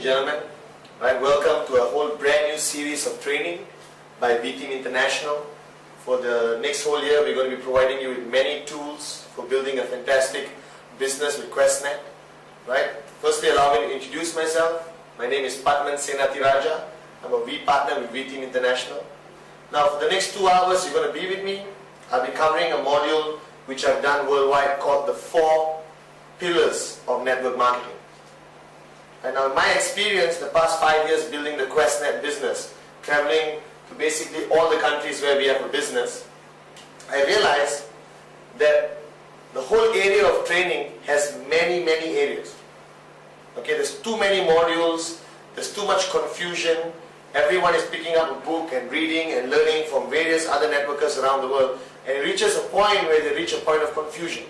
gentlemen. Right, welcome to a whole brand new series of training by B-Team International. For the next whole year, we're going to be providing you with many tools for building a fantastic business with QuestNet. Right? Firstly, allow me to introduce myself. My name is Batman Senatiraja. I'm a V partner with B-Team International. Now, for the next 2 hours, you're going to be with me. I'll be covering a module which I've done worldwide called the 4 pillars of network marketing. And now, in my experience, the past 5 years building the QuestNet business, traveling to basically all the countries where we have a business, I realized that the whole area of training has many areas. Okay, there's too many modules, there's too much confusion. Everyone is picking up a book and reading and learning from various other networkers around the world, and it reaches a point where they reach a point of confusion.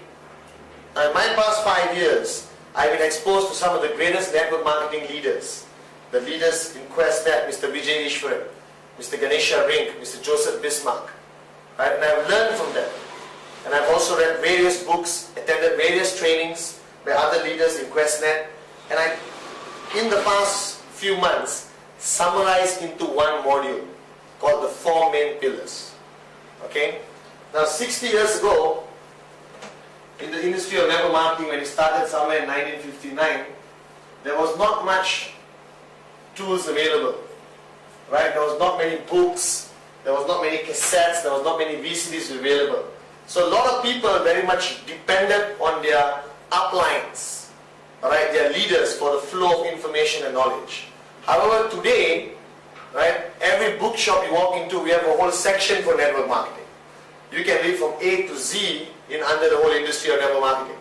Now, in my past 5 years, I've been exposed to some of the greatest network marketing leaders. The leaders in QuestNet, Mr. Vijay Ishwaran, Mr. Ganesha Rink, Mr. Joseph Bismarck. Right? And I've learned from them. And I've also read various books, attended various trainings by other leaders in QuestNet. And I, in the past few months, summarized into one module called the 4 main pillars. Okay? Now, 60 years ago, in the industry of network marketing, when it started somewhere in 1959, there was not much tools available. Right? There was not many books, there was not many cassettes, there was not many VCDs available. So a lot of people very much depended on their uplines, right, their leaders for the flow of information and knowledge. However, today, right, every bookshop you walk into, we have a whole section for network marketing. You can read from A to Z in under the whole industry of network marketing.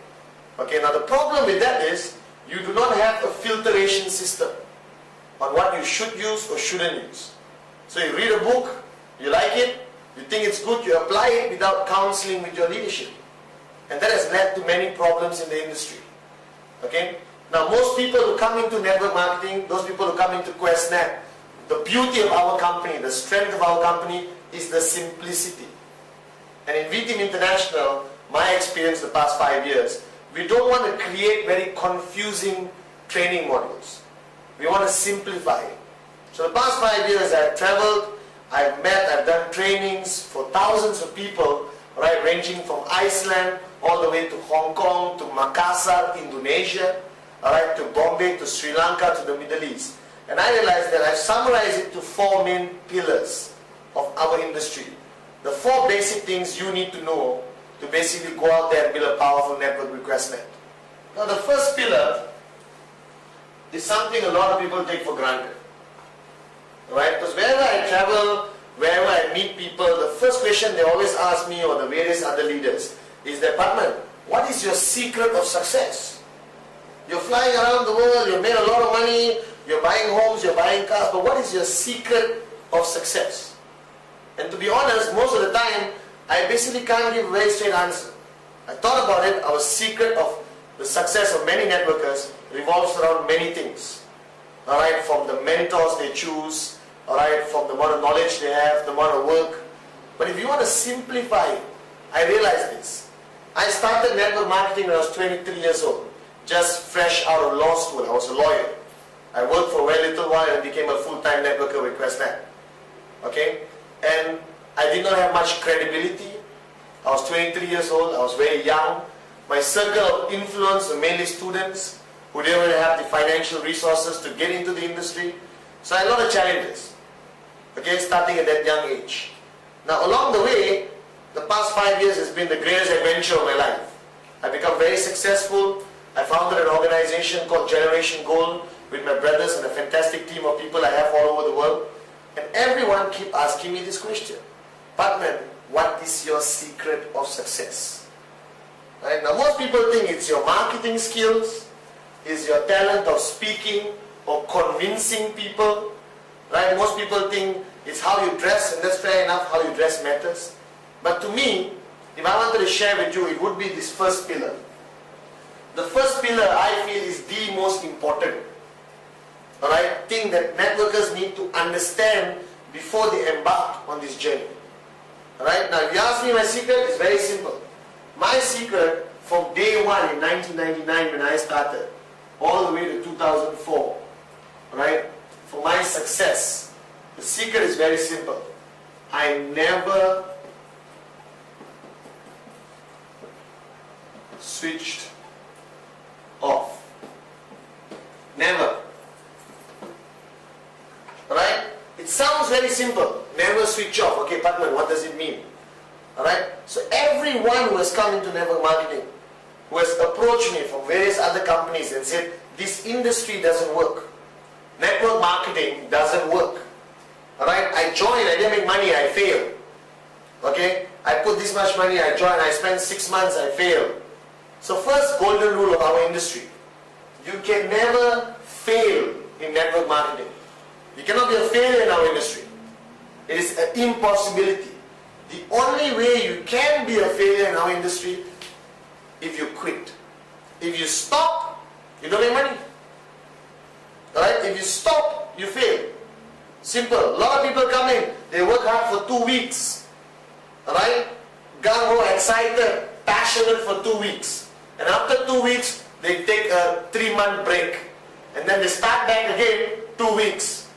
Okay, now the problem with that is you do not have a filtration system on what you should use or shouldn't use. So you read a book, you like it, you think it's good, you apply it without counseling with your leadership. And that has led to many problems in the industry. Okay? Now, most people who come into network marketing, those people who come into QuestNet, the beauty of our company, the strength of our company is the simplicity. And in B-Team International, my experience the past 5 years, we don't want to create very confusing training modules. We want to simplify it. So the past 5 years I've traveled, I've met, I've done trainings for thousands of people, right, ranging from Iceland all the way to Hong Kong, to Makassar, Indonesia, alright, to Bombay, to Sri Lanka, to the Middle East. And I realized that I've summarized it to 4 main pillars of our industry. The 4 basic things you need to know to basically go out there and build a powerful network with QuestNet. Now the first pillar is something a lot of people take for granted. Right? Because wherever I travel, wherever I meet people, the first question they always ask me or the various other leaders is that, Bhatman, what is your secret of success? You're flying around the world, you've made a lot of money, you're buying homes, you're buying cars, but what is your secret of success? And to be honest, most of the time, I basically can't give a very straight answer. I thought about it, our secret of the success of many networkers revolves around many things. Alright, from the mentors they choose, alright, from the amount of knowledge they have, the amount of work. But if you want to simplify it, I realized this. I started network marketing when I was 23 years old, just fresh out of law school. I was a lawyer. I worked for a very little while and became a full-time networker with QuestNet. Okay? And I did not have much credibility. I was 23 years old, I was very young. My circle of influence were mainly students who didn't really have the financial resources to get into the industry. So I had a lot of challenges, okay, starting at that young age. Now along the way, the past 5 years has been the greatest adventure of my life. I've become very successful. I founded an organization called Generation Gold with my brothers and a fantastic team of people I have all over the world. And everyone keep asking me this question. Bhatman, what is your secret of success? Right? Now most people think it's your marketing skills, is your talent of speaking or convincing people. Right? Most people think it's how you dress, and that's fair enough, how you dress matters. But to me, if I wanted to share with you, it would be this first pillar. The first pillar I feel is the most important. Alright, thing that networkers need to understand before they embark on this journey. Alright, now if you ask me my secret, it's very simple. My secret from day one in 1999 when I started, all the way to 2004, right? For my success, the secret is very simple. I never switched off. Never. Right? It sounds very simple. Never switch off. Okay, Bhatman, what does it mean? Alright? So everyone who has come into network marketing, who has approached me from various other companies and said, this industry doesn't work. Network marketing doesn't work. Alright? I joined, I didn't make money, I failed. Okay? I put this much money, I joined, I spent 6 months, I failed. So first golden rule of our industry. You can never fail in network marketing. You cannot be a failure in our industry. It is an impossibility. The only way you can be a failure in our industry, if you quit. If you stop, you don't make money. Alright? If you stop, you fail. Simple. A lot of people come in, they work hard for 2 weeks. Alright? Gung-ho, excited, passionate for 2 weeks. And after 2 weeks, they take a 3-month break. And then they start back again 2 weeks.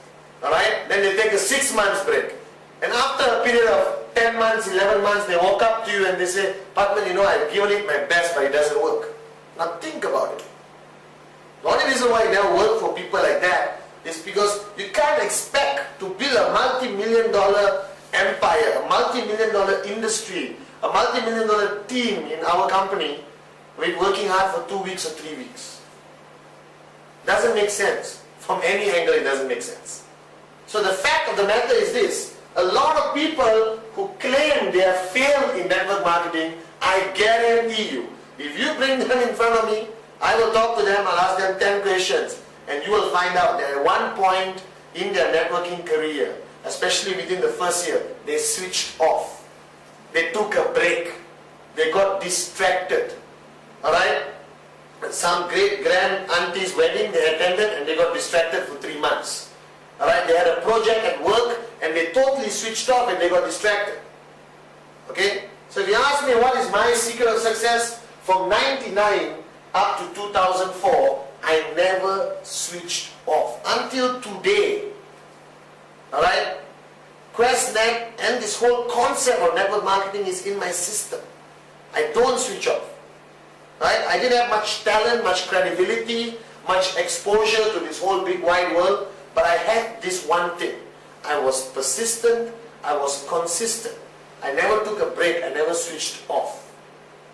Alright? Then they take a 6 months break. And after a period of 10 months, 11 months, they walk up to you and they say, Bhatman, you know, I've given it my best, but it doesn't work. Now think about it. The only reason why it never works for people like that is because you can't expect to build a multi-million-dollar empire, a multi-million-dollar industry, a multi-million-dollar team in our company with working hard for 2 weeks or 3 weeks. Doesn't make sense. From any angle, it doesn't make sense. So the fact of the matter is this. A lot of people who claim they have failed in network marketing, I guarantee you, if you bring them in front of me, I will talk to them, I'll ask them 10 questions, and you will find out that at one point in their networking career, especially within the first year, they switched off. They took a break. They got distracted. Alright? Some great grand auntie's wedding they attended and they got distracted for 3 months. Alright, they had a project at work and they totally switched off and they got distracted. Okay? So if you ask me what is my secret of success, from 99 up to 2004, I never switched off. Until today. Alright? QuestNet and this whole concept of network marketing is in my system. I don't switch off. Right? I didn't have much talent, much credibility, much exposure to this whole big wide world. But I had this one thing. I was persistent, I was consistent. I never took a break, I never switched off.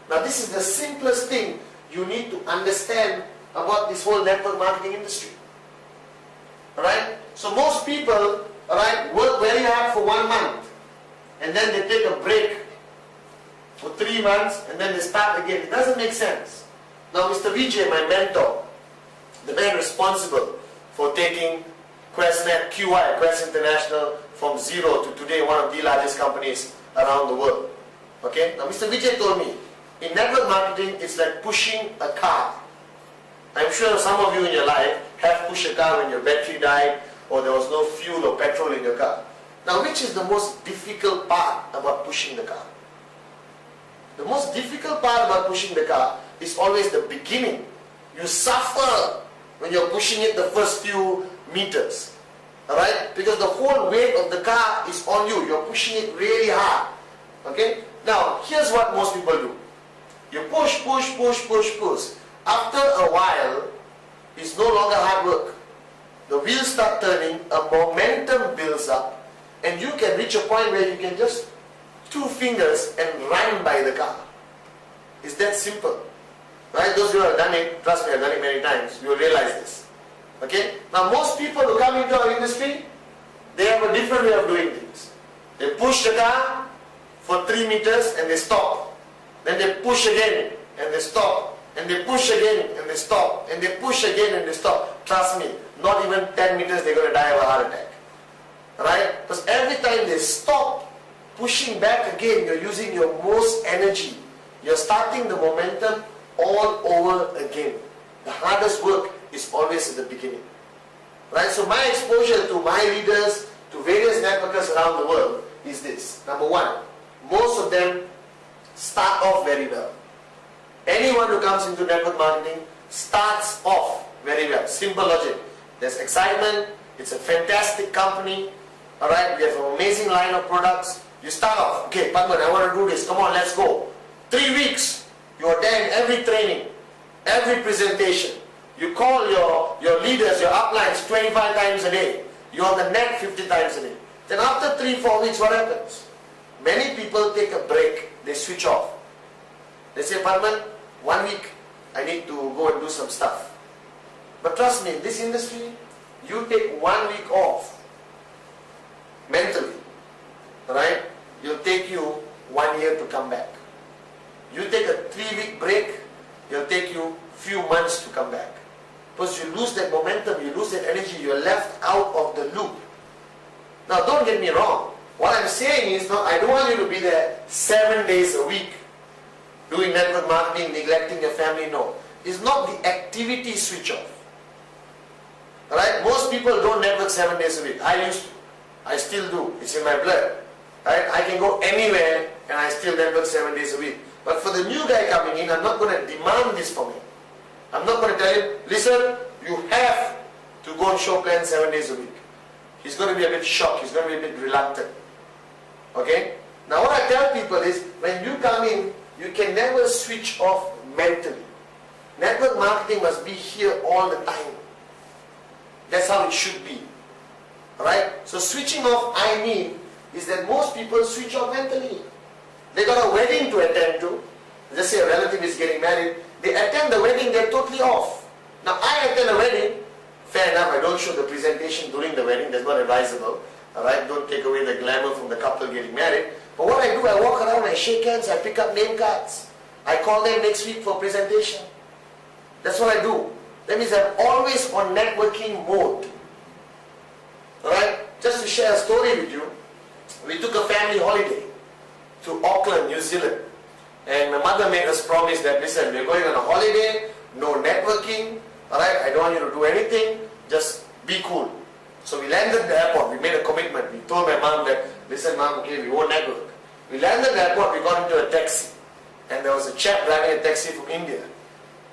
Now this is the simplest thing you need to understand about this whole network marketing industry. Alright? So most people, alright, work very hard for 1 month and then they take a break for 3 months and then they start again. It doesn't make sense. Now Mr. Vijay, my mentor, the man responsible for taking QuestNet, QI, Quest International, from zero to today one of the largest companies around the world. Okay? Now Mr. Vijay told me, in network marketing, it's like pushing a car. I'm sure some of you in your life have pushed a car when your battery died or there was no fuel or petrol in your car. Now which is the most difficult part about pushing the car? The most difficult part about pushing the car is always the beginning. You suffer when you're pushing it the first few meters. Alright? Because the whole weight of the car is on you. You're pushing it really hard. Okay? Now, here's what most people do. You push, push, push, push, push. After a while, it's no longer hard work. The wheels start turning, a momentum builds up, and you can reach a point where you can just 2 fingers and run by the car. It's that simple. Right? Those who have done it, trust me, I've done it many times, you will realize this. Okay? Now most people who come into our industry, they have a different way of doing things. They push the car for 3 meters and they stop. Then they push again and they stop. And they push again and they stop. And they push again and they stop. Trust me, not even 10 meters they're going to die of a heart attack. Right? Because every time they stop pushing back again, you're using your most energy. You're starting the momentum all over again. The hardest work is always at the beginning. Right? So my exposure to my leaders, to various networkers around the world is this. Number one, most of them start off very well. Anyone who comes into network marketing starts off very well. Simple logic. There's excitement. It's a fantastic company. Alright, we have an amazing line of products. You start off, okay, Bhatman, I want to do this. Come on, let's go. 3 weeks, you are there in every training, every presentation. You call your leaders, your uplines 25 times a day. You're on the net 50 times a day. Then after 3-4 weeks, what happens? Many people take a break. They switch off. They say, Bhatman, 1 week, I need to go and do some stuff. But trust me, in this industry, you take 1 week off mentally, right? It'll take you 1 year to come back. You take a 3-week break, it'll take you few months to come back. Because you lose that momentum, you lose that energy, you're left out of the loop. Now don't get me wrong. What I'm saying is, no, I don't want you to be there 7 days a week doing network marketing, neglecting your family. No. It's not the activity switch off. Alright? Most people don't network 7 days a week. I used to. I still do. It's in my blood. Right? I can go anywhere and I still network 7 days a week. But for the new guy coming in, I'm not going to demand this from him. I'm not going to tell him, listen, you have to go on show plan 7 days a week. He's going to be a bit shocked. He's going to be a bit reluctant. Okay? Now what I tell people is, when you come in, you can never switch off mentally. Network marketing must be here all the time. That's how it should be. Alright? So switching off, I mean, is that most people switch off mentally. They got a wedding to attend to. Let's say a relative is getting married. They attend the wedding, they're totally off. Now I attend a wedding, fair enough, I don't show the presentation during the wedding, that's not advisable. Alright, don't take away the glamour from the couple getting married. But what I do, I walk around, I shake hands, I pick up name cards. I call them next week for presentation. That's what I do. That means I'm always on networking mode. Alright, just to share a story with you, we took a family holiday to Auckland, New Zealand. And my mother made us promise that, listen, we're going on a holiday, no networking, alright, I don't want you to do anything, just be cool. So we landed at the airport, we made a commitment. We told my mom that, listen mom, okay, we won't network. We landed at the airport, we got into a taxi. And there was a chap driving a taxi from India.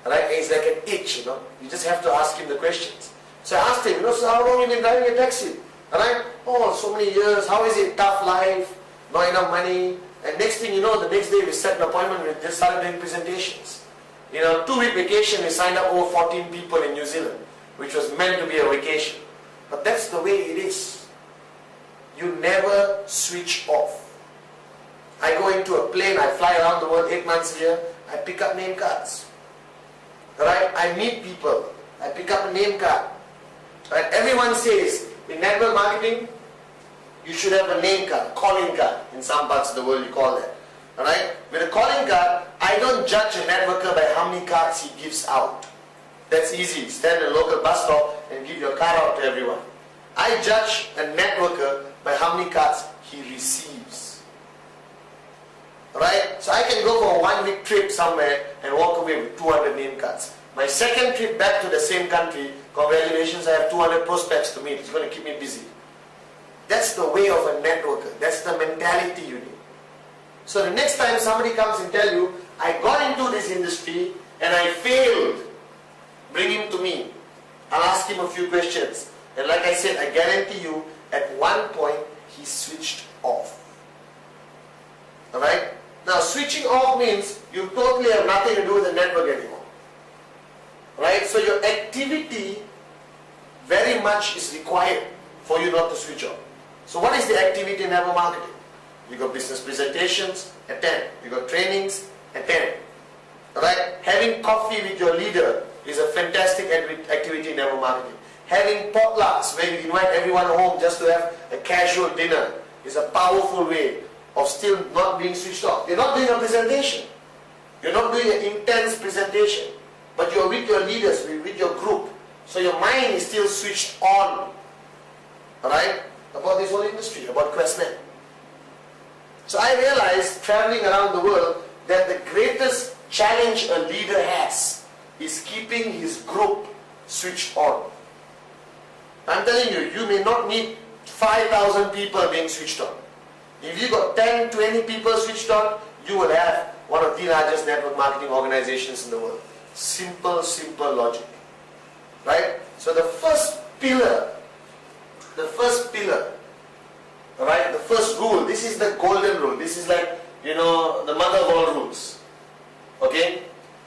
Right? And it's like an itch, you know. You just have to ask him the questions. So I asked him, so how long have you been driving a taxi? Alright? Oh, so many years. How is it? Tough life? Not enough money? And next thing you know, the next day we set an appointment, we just started doing presentations. You know, 2-week vacation, we signed up over 14 people in New Zealand, which was meant to be a vacation. But that's the way it is. You never switch off. I go into a plane, I fly around the world 8 months a year, I pick up name cards. Right? I meet people, I pick up a name card. Right? Everyone says, in network marketing, you should have a name card, calling card. In some parts of the world you call that. Alright? With a calling card, I don't judge a networker by how many cards he gives out. That's easy. Stand in a local bus stop and give your card out to everyone. I judge a networker by how many cards he receives. Right? So I can go for a 1 week trip somewhere and walk away with 200 name cards. My second trip back to the same country, congratulations, I have 200 prospects to meet. It's going to keep me busy. That's the way of a networker. That's the mentality you need. So the next time somebody comes and tell you, I got into this industry and I failed, bring him to me. I'll ask him a few questions. And like I said, I guarantee you, at one point, he switched off. Alright? Now, switching off means you totally have nothing to do with the network anymore. Right? So your activity very much is required for you not to switch off. So what is the activity in network marketing? You got business presentations, attend. You got trainings, attend. Alright? Having coffee with your leader is a fantastic activity in network marketing. Having potlucks where you invite everyone home just to have a casual dinner is a powerful way of still not being switched off. You're not doing a presentation. You're not doing an intense presentation. But you're with your leaders, with your group. So your mind is still switched on. Alright? About this whole industry, about Questnet. So I realized, traveling around the world, that the greatest challenge a leader has is keeping his group switched on. I'm telling you, you may not need 5,000 people being switched on. If you got 10, 20 people switched on, you will have one of the largest network marketing organizations in the world. Simple, simple logic. Right? So the first pillar, the first pillar, right, the first rule, this is the golden rule, this is like, the mother of all rules, okay,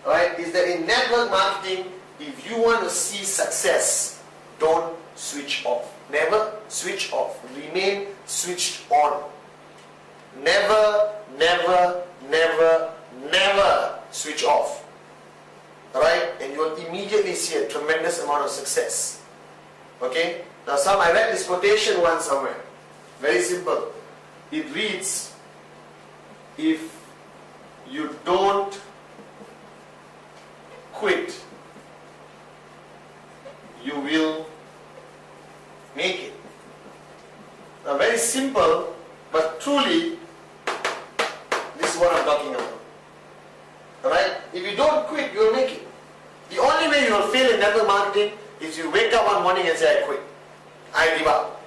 right, is that in network marketing, if you want to see success, don't switch off. Never switch off. Remain switched on. Never, never, never, never switch off. Alright? And you will immediately see a tremendous amount of success. Okay? Now I read this quotation once somewhere. Very simple. It reads, if you don't quit, you will make it. Now very simple, but truly, this is what I'm talking about. Alright? If you don't quit, you will make it. The only way you will fail in network marketing is you wake up one morning and say, I quit. I give up.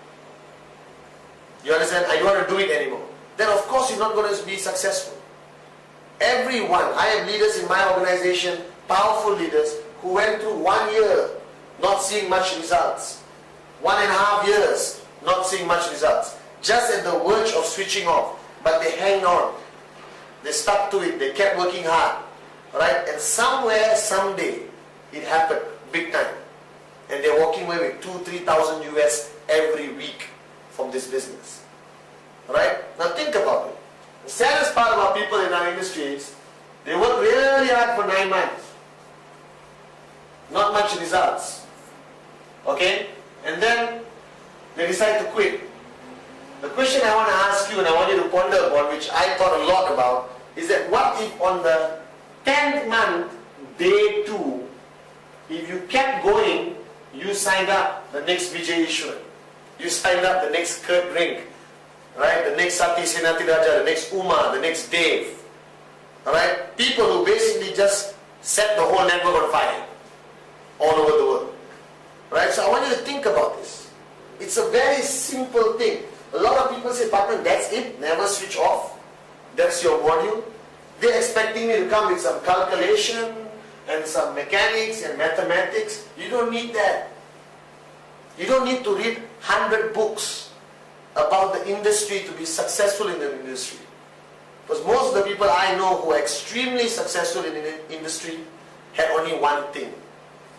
You understand? I don't want to do it anymore. Then of course you're not going to be successful. Everyone, I have leaders in my organization, powerful leaders, who went through 1 year not seeing much results. 1.5 years not seeing much results. Just at the verge of switching off. But they hang on. They stuck to it. They kept working hard. Right? And somewhere, someday, it happened. Big time. And they're walking away with 2,000-3,000 US every week from this business. Right? Now think about it. The saddest part about people in our industry is they work really hard for 9 months. Not much results. Okay? And then they decide to quit. The question I want to ask you, and I want you to ponder upon, which I thought a lot about, is that what if on the 10th month, day 2, if you kept going, you signed up the next Vijay Ishwaran, you signed up the next Kurt Rink, right? The next Sati Senatiraja, the next Uma, the next Dave, alright? People who basically just set the whole network on fire all over the world, right? So I want you to think about this. It's a very simple thing. A lot of people say, Bhatman, that's it, never switch off. That's your module. They're expecting me to come with some calculation and some mechanics and mathematics. You don't need that. You don't need to read 100 books about the industry to be successful in the industry. Because most of the people I know who are extremely successful in the industry had only one thing.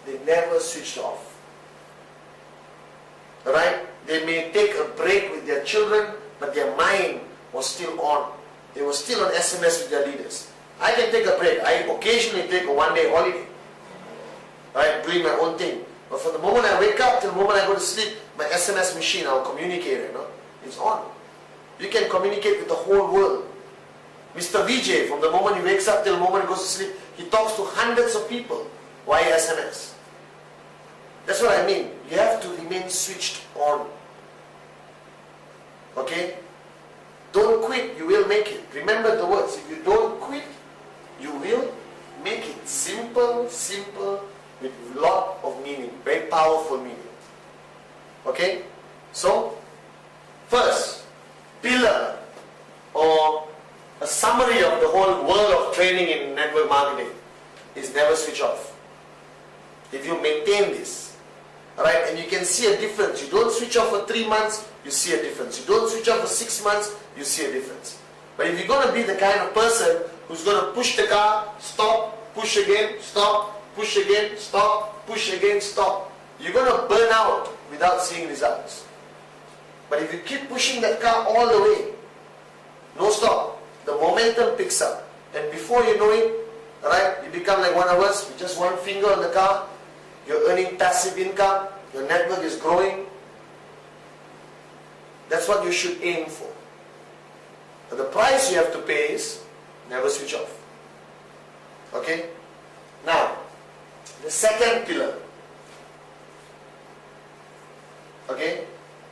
They never switched off. Right? They may take a break with their children, but their mind was still on. They were still on SMS with their leaders. I can take a break. I occasionally take a one-day holiday. Right? Doing my own thing. But from the moment I wake up till the moment I go to sleep, my SMS machine, our communicator, it's on. You can communicate with the whole world. Mr. Vijay, from the moment he wakes up till the moment he goes to sleep, he talks to hundreds of people via SMS. That's what I mean. You have to remain switched on. Okay? Don't quit, you will make it. Remember the words. If you don't quit, you will make it. Simple, simple, with a lot of meaning. Very powerful meaning. Okay? So, first, pillar or a summary of the whole world of training in network marketing is never switch off. If you maintain this, alright, and you can see a difference. You don't switch off for 3 months, you see a difference. You don't switch off for 6 months, you see a difference. But if you're going to be the kind of person who's going to push the car, stop, push again, stop, push again, stop, push again, stop, you're going to burn out without seeing results. But if you keep pushing that car all the way, no stop, the momentum picks up. And before you know it, right, you become like one of us, with just one finger on the car, you're earning passive income, your network is growing. That's what you should aim for. But the price you have to pay is never switch off. Okay? Now, the second pillar. Okay?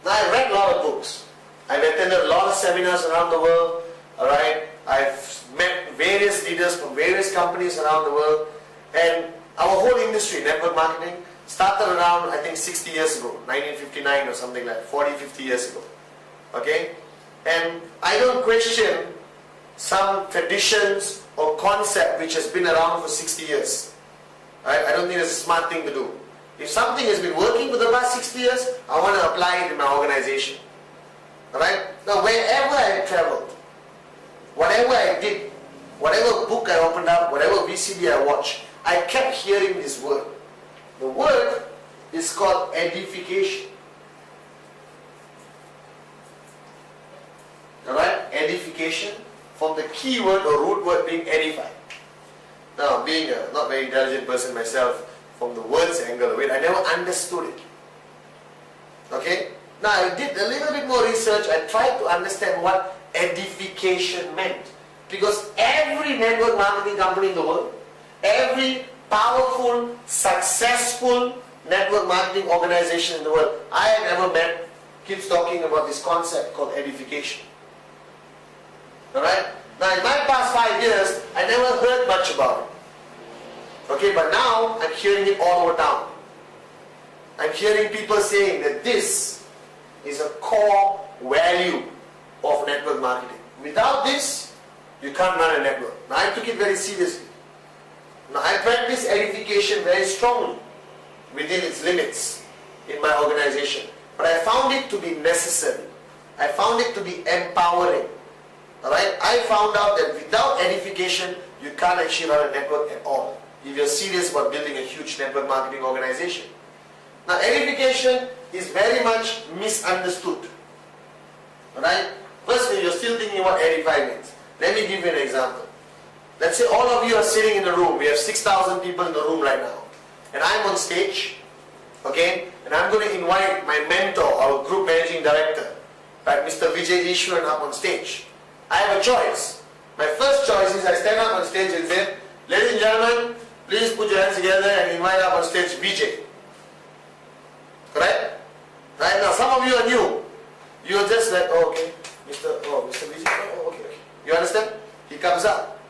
Now I read a lot of books. I've attended a lot of seminars around the world. Alright? I've met various leaders from various companies around the world. And our whole industry, network marketing, started around, I think, 60 years ago. 1959 or something like 40, 50 years ago. Okay? And I don't question some traditions or concept which has been around for 60 years. Right? I don't think it's a smart thing to do. If something has been working for the past 60 years, I want to apply it in my organization. Alright? Now wherever I traveled, whatever I did, whatever book I opened up, whatever VCD I watched, I kept hearing this word. The word is called edification. Alright? Edification, from the key word or root word being edify. Now, being a not very intelligent person myself, from the words angle of it, I never understood it. Okay? Now, I did a little bit more research. I tried to understand what edification meant. Because every network marketing company in the world, every powerful, successful network marketing organization in the world I have ever met keeps talking about this concept called edification. Alright? Now, in my past 5 years, I never heard much about it. Okay, but now I'm hearing it all over town. I'm hearing people saying that this is a core value of network marketing. Without this, you can't run a network. Now, I took it very seriously. Now, I practice edification very strongly within its limits in my organization. But I found it to be necessary. I found it to be empowering. Alright? I found out that without edification, you can't actually run a network at all, if you're serious about building a huge network marketing organization. Now, edification is very much misunderstood. Alright? Firstly, you're still thinking what edify means. Let me give you an example. Let's say all of you are sitting in a room. We have 6,000 people in the room right now. And I'm on stage. Okay? And I'm going to invite my mentor, our group managing director, right, Mr. Ishwaran, up on stage. I have a choice. My first choice is I stand up on stage and say, ladies and gentlemen, please put your hands together and invite up on stage Vijay. Correct? Right now, some of you are new. You're just like, oh, okay, Mr. Vijay, oh, okay. You understand? He comes up.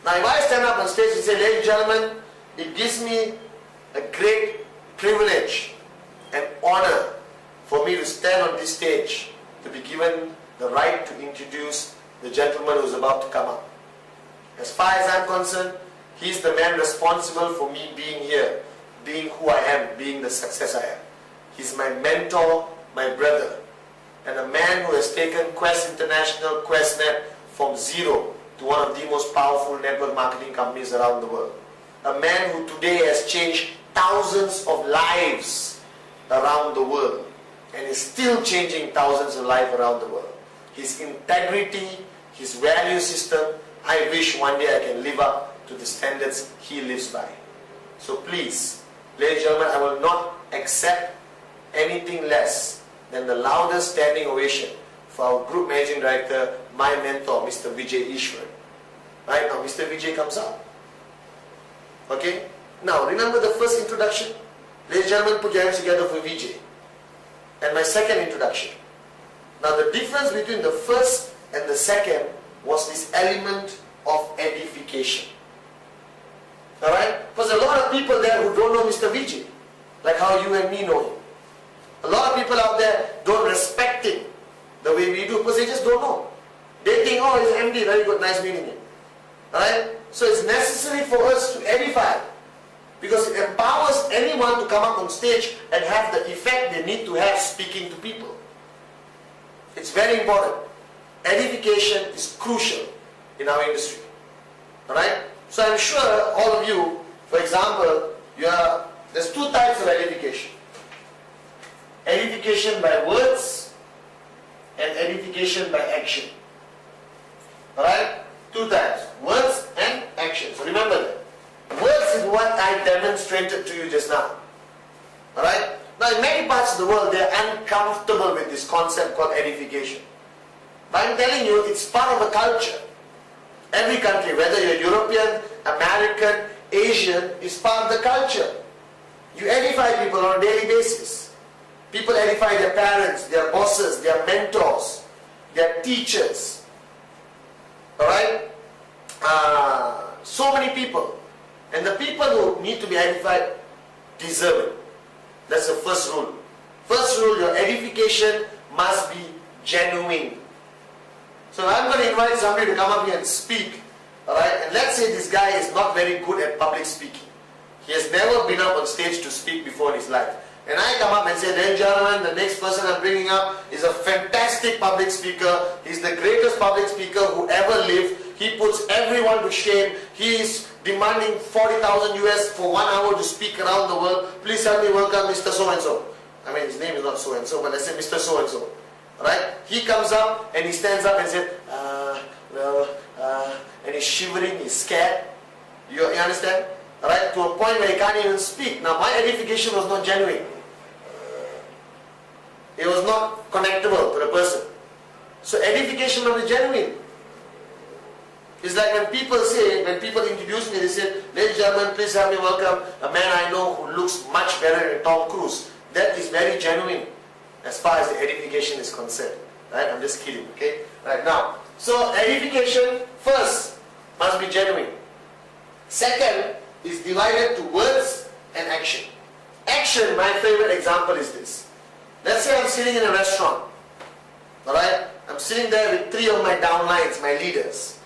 Now, if I stand up on stage and say, ladies and gentlemen, it gives me a great privilege and honor for me to stand on this stage to be given the right to introduce the gentleman who's about to come up. As far as I'm concerned, he's the man responsible for me being here, being who I am, being the success I am. He's my mentor, my brother, and a man who has taken Quest International, QuestNet from zero to one of the most powerful network marketing companies around the world. A man who today has changed thousands of lives around the world and is still changing thousands of lives around the world. His integrity, his value system, I wish one day I can live up to the standards he lives by. So please, ladies and gentlemen, I will not accept anything less than the loudest standing ovation for our group managing director, my mentor, Mr. Ishwaran. Right now, Mr. Vijay comes up. Okay? Now, remember the first introduction? Ladies and gentlemen, put your hands together for Vijay. And my second introduction. Now, the difference between the first and the second was this element of edification. Alright? Because a lot of people there who don't know Mr. Vijay, like how you and me know him. A lot of people out there don't respect him the way we do because they just don't know. They think, oh, he's MD, very good, nice meeting him. Alright? So it's necessary for us to edify because it empowers anyone to come up on stage and have the effect they need to have speaking to people. It's very important. Edification is crucial in our industry. Alright? So I'm sure all of you, for example, there's two types of edification. Edification by words and edification by action. Alright? Two types. Words and action. So remember that. Words is what I demonstrated to you just now. Alright? Now in many parts of the world they are uncomfortable with this concept called edification. But I'm telling you, it's part of a culture. Every country, whether you're European, American, Asian, is part of the culture. You edify people on a daily basis. People edify their parents, their bosses, their mentors, their teachers. Alright? So many people. And the people who need to be edified deserve it. That's the first rule. First rule, your edification must be genuine. So I'm going to invite somebody to come up here and speak. Alright? And let's say this guy is not very good at public speaking. He has never been up on stage to speak before in his life. And I come up and say, ladies and gentlemen, the next person I'm bringing up is a fantastic public speaker. He's the greatest public speaker who ever lived. He puts everyone to shame. He is demanding 40,000 US for 1 hour to speak around the world. Please help me welcome Mr. So-and-so. I mean, his name is not so-and-so, but let's say Mr. So-and-so. Right? He comes up and he stands up and says, and he's shivering, he's scared. You understand? Right? To a point where he can't even speak. Now, my edification was not genuine. It was not connectable to the person. So edification must be genuine. It's like when people say, when people introduce me, they say, ladies and gentlemen, please help me welcome a man I know who looks much better than Tom Cruise. That is very genuine as far as the edification is concerned. Right? I'm just kidding, okay? Right now. So edification first must be genuine. Second is divided to words and action. Action, my favorite example is this. Let's say I'm sitting in a restaurant. Alright? I'm sitting there with 3 of my downlines, my leaders.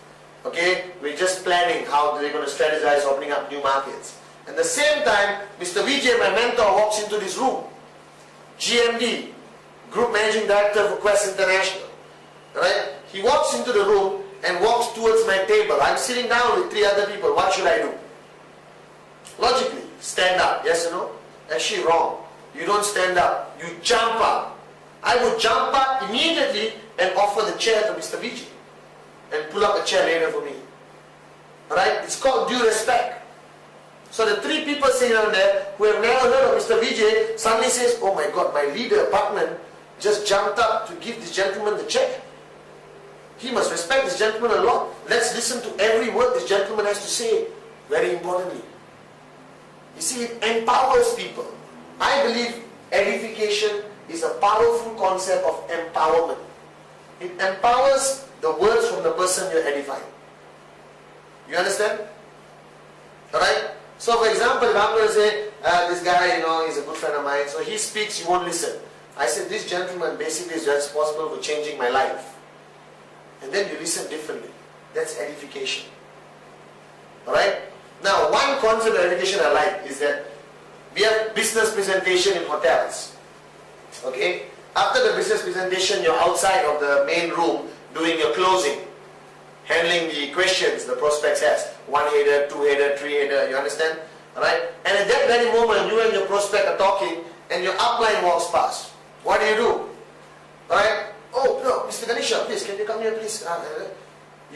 Okay? We're just planning how they're going to strategize opening up new markets. At the same time, Mr. Vijay, my mentor, walks into this room. GMD, Group Managing Director for Quest International. Right? He walks into the room and walks towards my table. I'm sitting down with 3 other people. What should I do? Logically, stand up. Yes or no? Actually wrong. You don't stand up. You jump up. I would jump up immediately and offer the chair to Mr. Vijay. And pull up a chair later for me. Alright? It's called due respect. So the 3 people sitting down there who have never heard of Mr. Vijay suddenly says, oh my God, my leader, Bachman, just jumped up to give this gentleman the chair. He must respect this gentleman a lot. Let's listen to every word this gentleman has to say. Very importantly. You see, it empowers people. I believe edification is a powerful concept of empowerment. It empowers the words from the person you're edifying. You understand? Alright? So for example, if I'm going to say, this guy, he's a good friend of mine, so he speaks, you won't listen. I said, this gentleman basically is responsible for changing my life. And then you listen differently. That's edification. Alright? Now, one concept of education I like is that we have business presentation in hotels. Okay? After the business presentation, you're outside of the main room doing your closing, handling the questions the prospects ask. 1-header, 2-header, 3-header, you understand? Alright? And at that very moment, you and your prospect are talking and your upline walks past. What do? Alright? Oh, no, Mr. Ganesha, please, can you come here, please?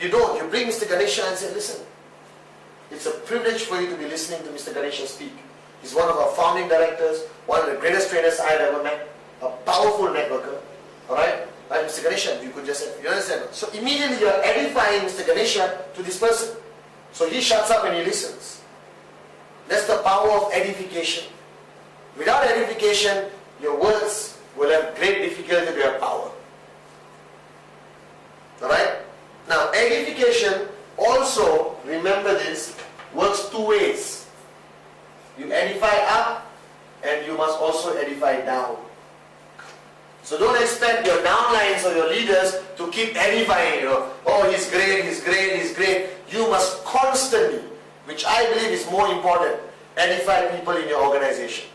You don't. You bring Mr. Ganesha and say, listen, it's a privilege for you to be listening to Mr. Ganesha speak. He's one of our founding directors, one of the greatest trainers I've ever met, a powerful networker. Alright? Right, Mr. Ganesha, you could just say, you understand? So immediately you are edifying Mr. Ganesha to this person. So he shuts up and he listens. That's the power of edification. Without edification, your words will have great difficulty to have power. Alright? Now, edification also, remember this, works 2 ways. You edify up and you must also edify down. So don't expect your downlines or your leaders to keep edifying, oh, he's great, he's great, he's great. You must constantly, which I believe is more important, edify people in your organization.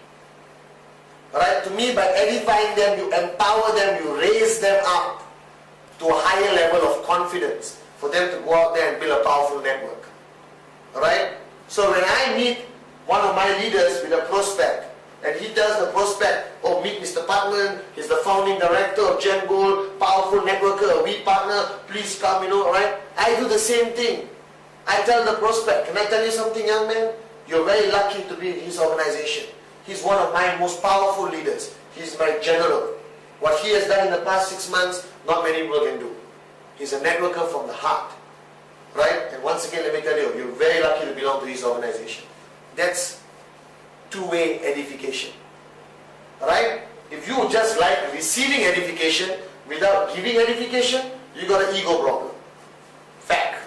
Alright? To me, by edifying them, you empower them, you raise them up to a higher level of confidence for them to go out there and build a powerful network. Alright? So when I meet one of my leaders with a prospect, and he tells the prospect, oh, meet Mr. Bachman, he's the founding director of Gen Gold, powerful networker, a we partner, please come, alright? I do the same thing. I tell the prospect, can I tell you something, young man? You're very lucky to be in his organization. He's one of my most powerful leaders. He's my general. What he has done in the past 6 months, not many people can do. He's a networker from the heart. Right? And once again, let me tell you, you're very lucky to belong to his organization. That's two-way edification. Right? If you just like receiving edification without giving edification, you got an ego problem. Fact.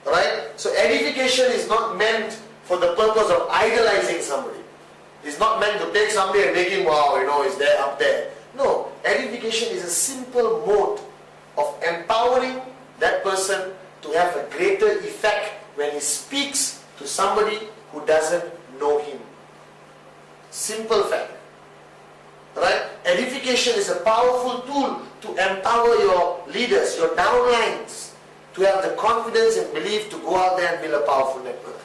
Right? So edification is not meant for the purpose of idolizing somebody. It's not meant to take somebody and make him, wow, he's there, up there. No, edification is a simple mode of empowering that person to have a greater effect when he speaks to somebody who doesn't know Him. Simple fact. Right? Edification is a powerful tool to empower your leaders, your downlines, to have the confidence and belief to go out there and build a powerful network.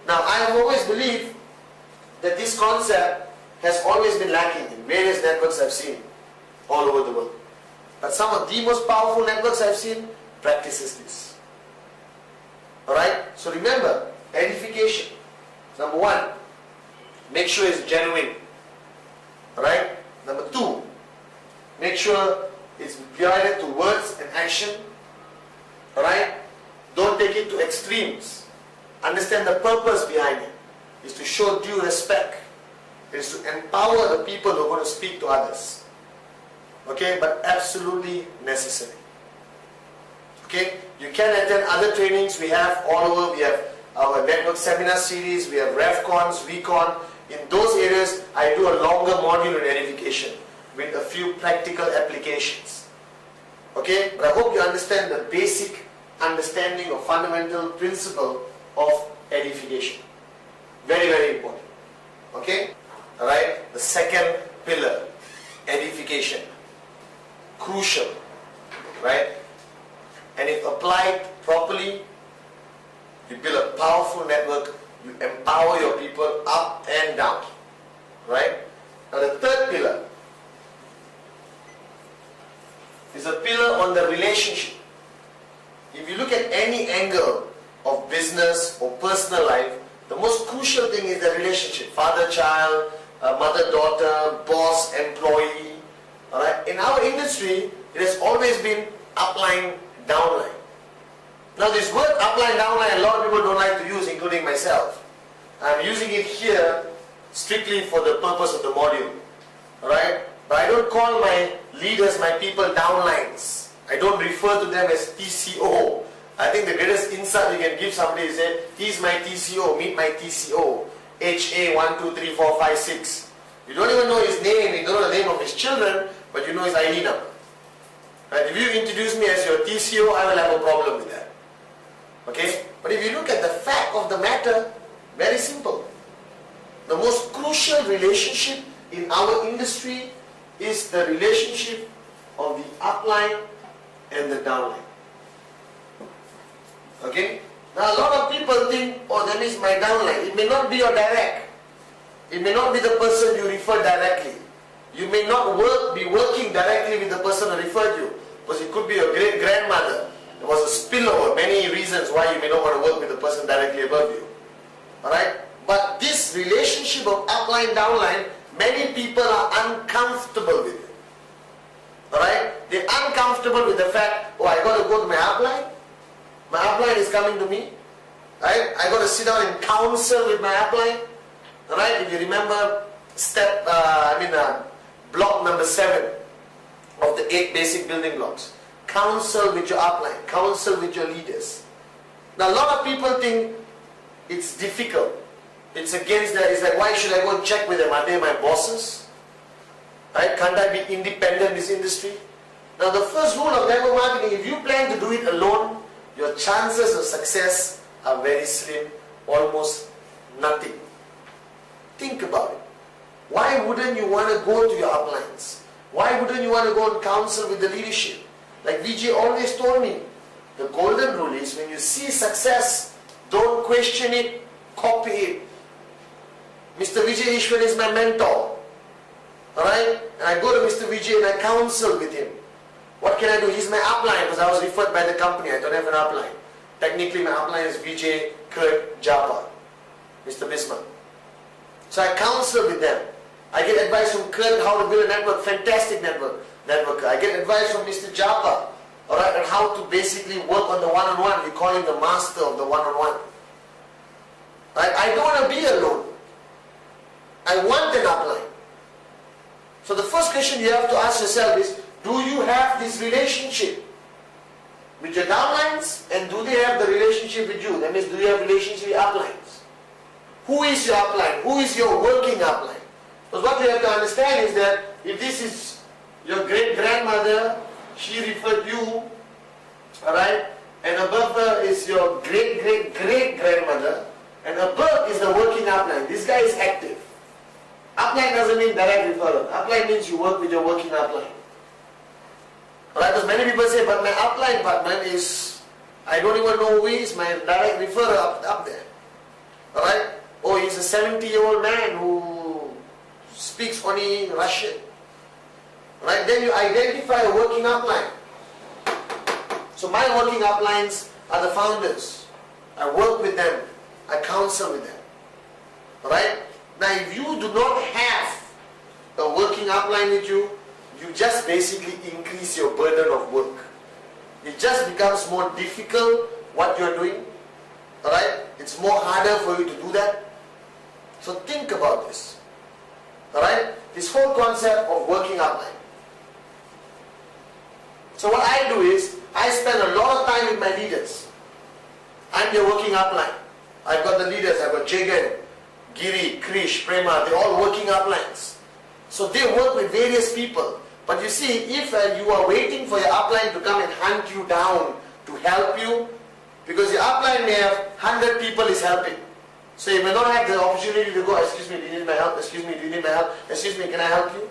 Now, I have always believed that this concept has always been lacking in various networks I've seen all over the world. But some of the most powerful networks I've seen practices this. Alright? So remember, edification. Number one, make sure it's genuine. Alright? Number two, make sure it's guided to words and action. Alright? Don't take it to extremes. Understand the purpose behind it. Is to show due respect. It is to empower the people who are going to speak to others. Okay? But absolutely necessary. Okay? You can attend other trainings we have all over. We have our network seminar series. We have RevCons, VCon. In those areas, I do a longer module in edification with a few practical applications. Okay? But I hope you understand the basic understanding or fundamental principle of edification. Very, very important. Okay? Alright? The second pillar, edification. Crucial. Right? And if applied properly, you build a powerful network. You empower your people up and down. Right? Now the third pillar is a pillar on the relationship. If you look at any angle of business or personal life, the most crucial thing is the relationship. Father-child, mother-daughter, boss-employee. Alright? In our industry, it has always been upline, downline. Now this word upline, downline, a lot of people don't like to use, including myself. I'm using it here strictly for the purpose of the module. Alright? But I don't call my leaders, my people, downlines. I don't refer to them as TCO. I think the greatest insight you can give somebody is say, he's my TCO, meet my TCO. HA123456. You don't even know his name, you don't know the name of his children, but you know his ID number. Right? If you introduce me as your TCO, I will have a problem with that. Okay? But if you look at the fact of the matter, very simple. The most crucial relationship in our industry is the relationship of the upline and the downline. Okay? Now a lot of people think, oh, that is my downline. It may not be your direct. It may not be the person you refer directly. You may not be working directly with the person who referred you. Because it could be your great grandmother. There was a spillover, many reasons why you may not want to work with the person directly above you. Alright? But this relationship of upline, downline, many people are uncomfortable with it. Alright? They're uncomfortable with the fact, oh, I got to go to my upline. My upline is coming to me. Right? I got to sit down and counsel with my upline. Alright? If you remember block number 7 of the 8 basic building blocks. Counsel with your upline. Counsel with your leaders. Now a lot of people think it's difficult. It's against that. It's like, why should I go and check with them? Are they my bosses? Right? Can't I be independent in this industry? Now the first rule of network marketing, if you plan to do it alone, your chances of success are very slim, almost nothing. Think about it. Why wouldn't you want to go to your uplines? Why wouldn't you want to go and counsel with the leadership? Like Vijay always told me, the golden rule is when you see success, don't question it, copy it. Mr. Vijay Ishwan is my mentor. Alright? And I go to Mr. Vijay and I counsel with him. What can I do? He's my upline because I was referred by the company. I don't have an upline. Technically my upline is Vijay, Kurt, Japa, Mr. Bismarck. So I counsel with them. I get advice from Kurt how to build a network, fantastic networker. I get advice from Mr. Japa, alright, on how to basically work on the one-on-one. We call him the master of the one-on-one. Right? I don't want to be alone. I want an upline. So the first question you have to ask yourself is, do you have this relationship with your downlines and do they have the relationship with you? That means, do you have relationship with uplines? Who is your upline? Who is your working upline? Because what you have to understand is that if this is your great-grandmother, she referred you, alright, and above her is your great-great-great-grandmother, and above is the working upline. This guy is active. Upline doesn't mean direct referral. Upline means you work with your working upline. Alright, because many people say, but my upline Batman is, I don't even know who he is, my direct referrer up there. Alright? Oh, he's a 70-year-old man who speaks only Russian. Right? Then you identify a working upline. So my working uplines are the founders. I work with them. I counsel with them. Alright? Now if you do not have a working upline with you, you just basically increase your burden of work. It just becomes more difficult what you are doing. Alright? It's more harder for you to do that. So think about this. Alright? This whole concept of working upline. So what I do is, I spend a lot of time with my leaders. I'm their working upline. I've got the leaders, I've got Jagan, Giri, Krish, Prema, they're all working uplines. So they work with various people. But you see, if you are waiting for your upline to come and hunt you down to help you, because your upline may have 100 people is helping. So you may not have the opportunity to go, excuse me, do you need my help? Excuse me, do you need my help? Excuse me, can I help you?